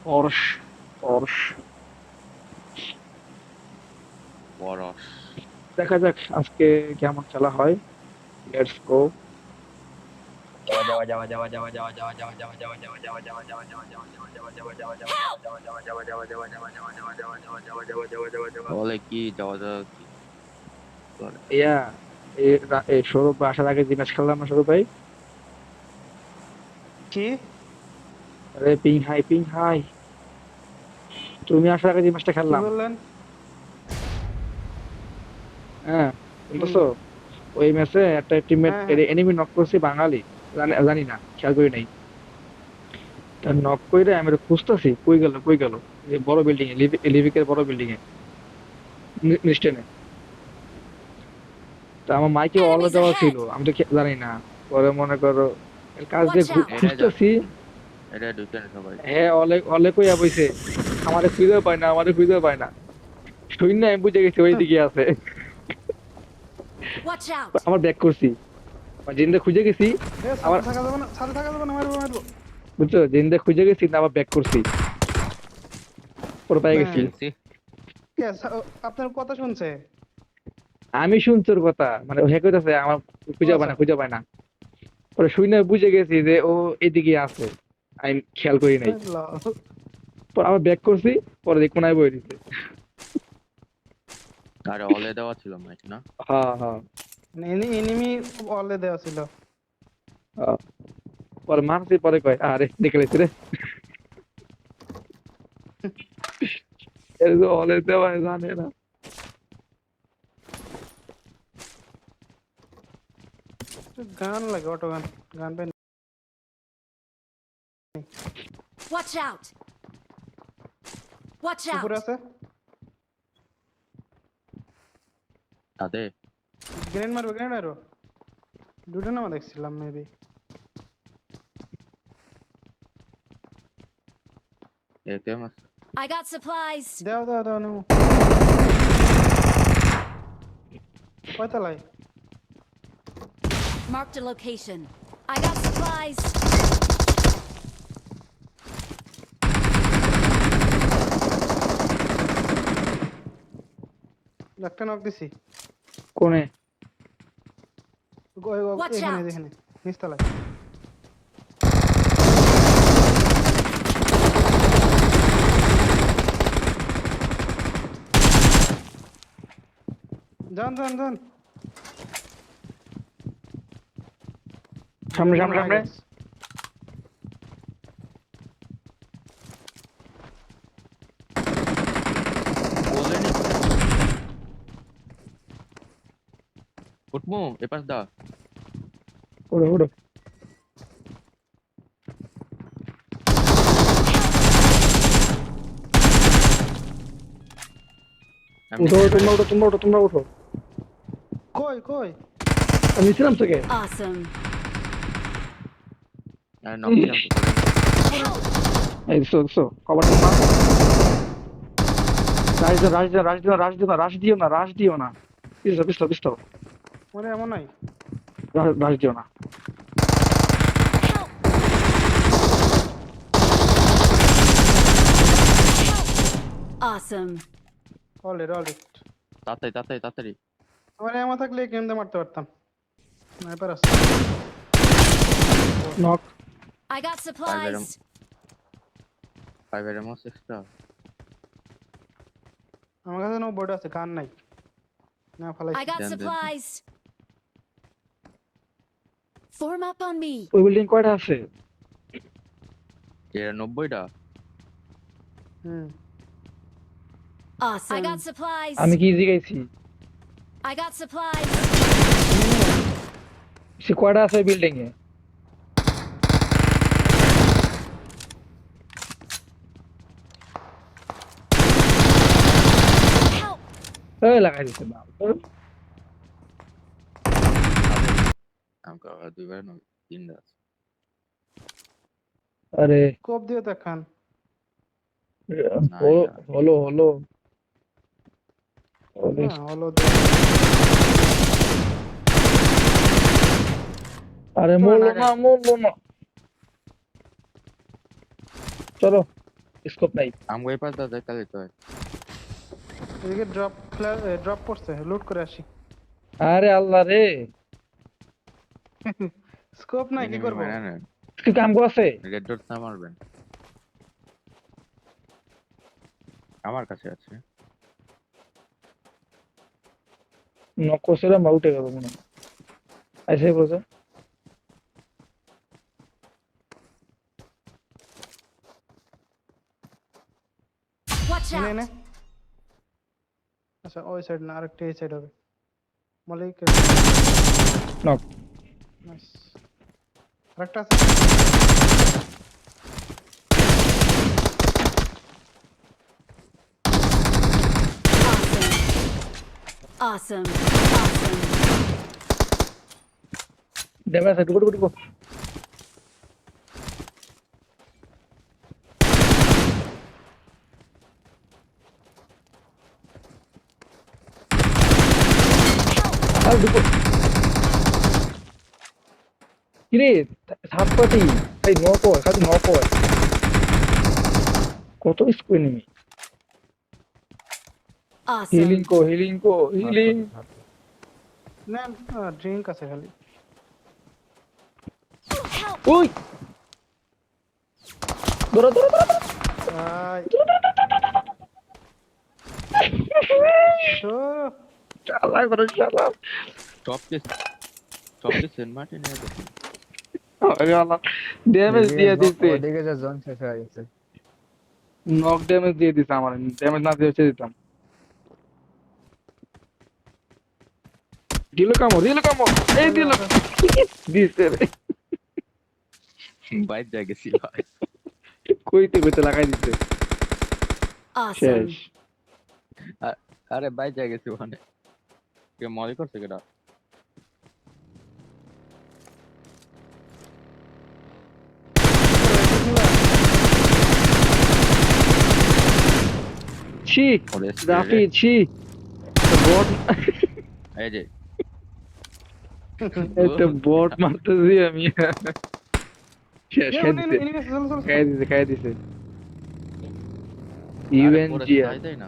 অর্শ অর্শ পরশ। দেখা যাক আজকে কেমন খেলা হয়। Let's go. বলে কি যাওয়া যাওয়া কি করে? ইয়া এই সৌরভ ভাই আসার আগে যে ম্যাচ খেললাম না সৌরভ ভাই? কি? আরে পিং হাই পিং হাই, তুমি আসার আগে যে ম্যাচটা কি খেললাম, বললেন? হ্যাঁ হুম। বুঝতেছো? ওই ম্যাচে একটা টিমমেট হ্যাঁ, হ্যাঁ। এনিমি নক করছে বাঙালি, জানি না, খেয়াল করি নাই। তার নক কইরে আমি ওরে খুঁজতেছি, কই গেল, যে বড় বিল্ডিং এ, লিভিকের বড় বিল্ডিং এ, নিস্টেনে। তা আমার মাইকে অল Enemies দেওয়া ছিল, ahead! আমি তো জানি না। পরে মনে করো এর কাজ দিয়ে Watch out! এটা যা, খুঁজতেছি। এটা ঢুকেন সবাই। হ্যাঁ, অলে অলে কইয়া বইছে, আমারে খুঁজে পায় না। শুন না, আমি বুঝে গেছি ওই দিকে আছে। Watch out! আমার ব্যাক করছি, জিন্দা খুঁজে গেছি। আবার সাথে থাকা যাবে না, সাথে থাকা যাবে না, মারবো মারবো। বুঝছো, জিন্দা খুঁজে গেছি না, আবার ব্যাক করছি, পরে পেয়ে গেছি। হ্যাঁ। চিনছি। আপনার কথা শুনছে। আমি শুনছি ওর কথা, মানে ও হ্যাঁ কইতাছে আমার ও খুঁজে পায় আচ্ছা। না, খুঁজে পায় না। পরে শুনে বুঝে গেছি যে ও এদিকে আছে, আমি খেয়াল করি নাই। লল। পরে আবার ব্যাক করছি, পরে দেখি কোনায় বই দিছে। আরে অলে দেওয়া ছিল ম্যাচ না। হ্যাঁ হ্যাঁ এনিমি অলে দেওয়া ছিল। হ্যাঁ। পরে মানছি, পরে কয় আরে দেখে লেছি রে, এর যে অলে দেওয়া জানে না। গান লাগে, অটো গান। গান পাই না। Watch out! Watch উপরে out! আছে। তাদের গ্রেনেড মারবো, গ্রেনেড মারবো। দুটো নামা দেখছিলাম মেবি। একে মাস। I got supplies! দাও দাও দাও নেবো। কয়তলায়? Marked a location. I got supplies! একটা নক দিছি। কোনে? Watch এখানে out! এখানে নিচতলায়। যান যান যান। সামনে সামনে সামনে। বললেনি উঠমু এপাশ দা। ওড়ো ওড়ো। আমি উঠো, তোমরা উঠো। কই কই? আমি ছিলাম তোকে। Awesome! আর নক দিলাম তো। এই দিছো কভারটা মার। রাশ দিও না। পিস্তল। মানে এমন নাই। রাশ দিও না। Help! Awesome! Already already. তাড়াতাড়ি। আমার এমন থাকলে কেমনে মারতে পারতাম। স্নাইপার আছে। নক। I got supplies! ফাইভের এমন এক্সট্রা। আমার কাছে নো বোর্ড আছে, গান নাই। না I ফালাইছি। got Done. supplies! Form up on me! ওই বিল্ডিং কয়টা আছে? এর 90টা। হুম। Awesome! I got supplies! আমি কি জিগাইছি? I got supplies! সে কয়টা আছে বিল্ডিং এ? Help! এই লাগাই দিছে বাল। আমাকে দুইবার নয় তিনটা আছে। আরে কোপ দিও তো খান। নাই না। হলো। হ্যাঁ হলো। আরে চলো মরলো না, না। চলো স্কোপ নাই। আমগো এই পাশ যাই তাহলে তো হয়। এদিকে ড্রপ করছে, লুট করে আসি। আরে আল্লাহ রে, স্কোপ নাই, কি এনিমি করবো? মারা নেন, কি কাম করছে? রেড ডট না মারবেন। আমার কাছে আছে। নক করছিলাম বা উঠে গেল মনে হয়। আইসে বলছে Watch এনে এনে। out! আচ্ছা, ওই সাইড না, আরেকটা এই সাইড হবে। মালিক। নক। নাইস। আরেকটা আছে। Awesome. Awesome. Awesome. ড্যামেজ আছে, টুকু টুকু। আর দুটো কিরে সাতপাতি এই নক হয় খালি নক হয় কত স্কোর নিমি হিলিং Awesome. কো হিলিং কো হিলিং না, ড্রিঙ্ক আছে খালি। Help! ওই দৌড়া দৌড়া দৌড়া আই তো চালা করে চালা টপ কে সেন্ট মার্টিন এ দেখুন। আরে আল্লাহ ড্যামেজ দিয়ে দিতে ওদিকে যে জোন শেষ হয়ে গেছে। নক ড্যামেজ দিয়ে দিতে আমার ড্যামেজ না দিয়ে ছেড়ে দিতাম দিল কামো এই দিল দিছে রে বাইরে যা গেছি ভাই। কইতে কইতে লাগাই দিতে Awesome. শেষ আরে বাইরে যা গেছি ওখানে। কে মলি করছে কেডা? ছি ওরে রাফি ছি বট এই যে একটা বট মারতেছি আমি শেষ খাই দিছে ইউএনজি দেয় না।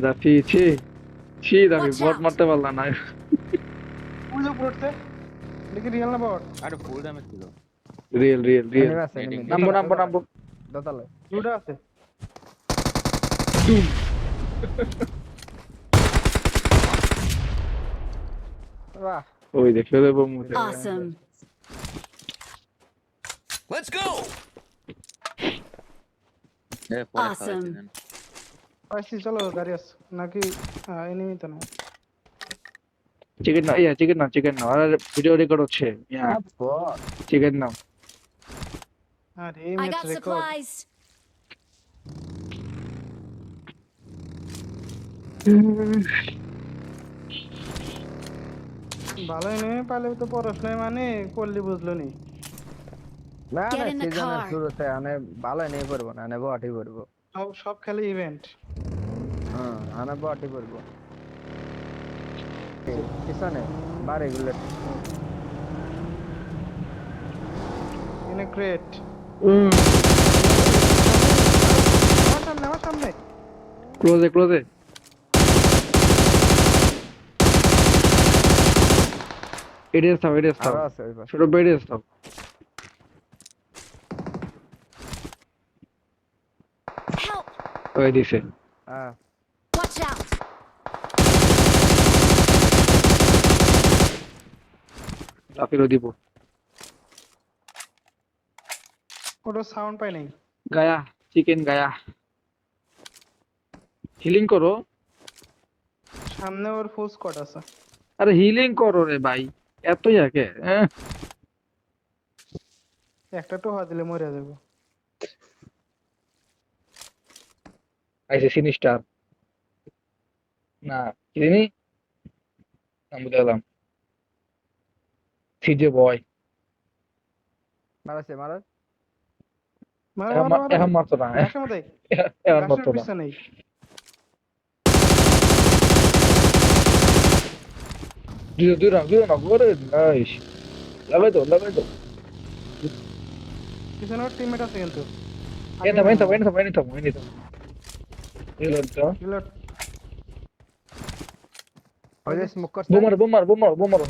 রাফি ছি রাফি Watch বট out! মারতে পারলাম না দেখি রিয়েল না বট। আরে ফুল ড্যামেজ ছিল। রিয়েল এনিমি আছে, এনিমি। নামবো দোতলায়। দুটো আছে। বাহ, ওই দেখে দেবো মুখে Awesome. এ পরে Awesome. খাওয়াইছেন। পাইছি, চলো গাড়ি আছে নাকি? এনিমি তো না। চিকেন না আর ভিডিও রেকর্ড হচ্ছে বট। চিকেন নাও আরে I match got record. supplies. ভালো এনিমি পাইলে তো পড়াশোনায় মানে করলি বুঝলো নি। না Get না, in the সিজনের car. শুরুতে আনে ভালো নেই পড়বো না, আনে বটই পড়বো। সব খেলে ইভেন্ট। হ্যাঁ, আনে বটই পড়বো। পিছনে বাড়ি গুলো ইন ক্রেট। আমার সামনে। ক্লোজে এডিএস থাও আরো আছে ওই পাশে। ছোট বেডিএস থাও Help! ওই দিছে হ্যাঁ, Watch out! রাফিরও দিব ওটা সাউন্ড পাই নাই। গায়া চিকেন গায়া হিলিং করো সামনে ওর ফুল স্কোয়াড আছে। আরে হিলিং করো রে ভাই এতই আগে একটা তো হওয়া দিলে মরে যাবো। আইসে সিনিস্টার না কি জানি নাম বুঝলাম সিজে বয় মারাছে মারা। এখন মারতো না এখন মারতো না পিছনে দুই রাউন্ড করে নাইস লাগাই দাও পিছনে ওর টিমমেট আছে কিন্তু। Enita. Reload দাও। Reload. ওই যে স্মোক করছে বোম মারো।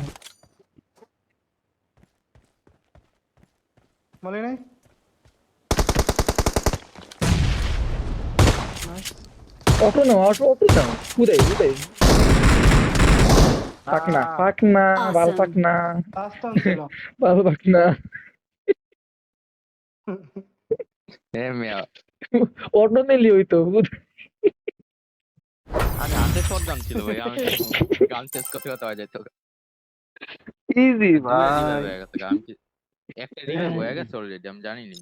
বলি নাই Nice. অটো নাও। উদয়। পাক না, বাল পাক না, Last one ছিল বাল পাক না। এ মিয়া অটো নিলি হইতো। আমি হাতে শটগান ছিল ভাই, আমি গান চেঞ্জ করতে হয়ে যেত। ইজি দুইটা ভাই। রিভাইভ হয়ে গেছে, আমি একটা রিভাইভ হয়ে গেছে অলরেডি, আমি জানি নি।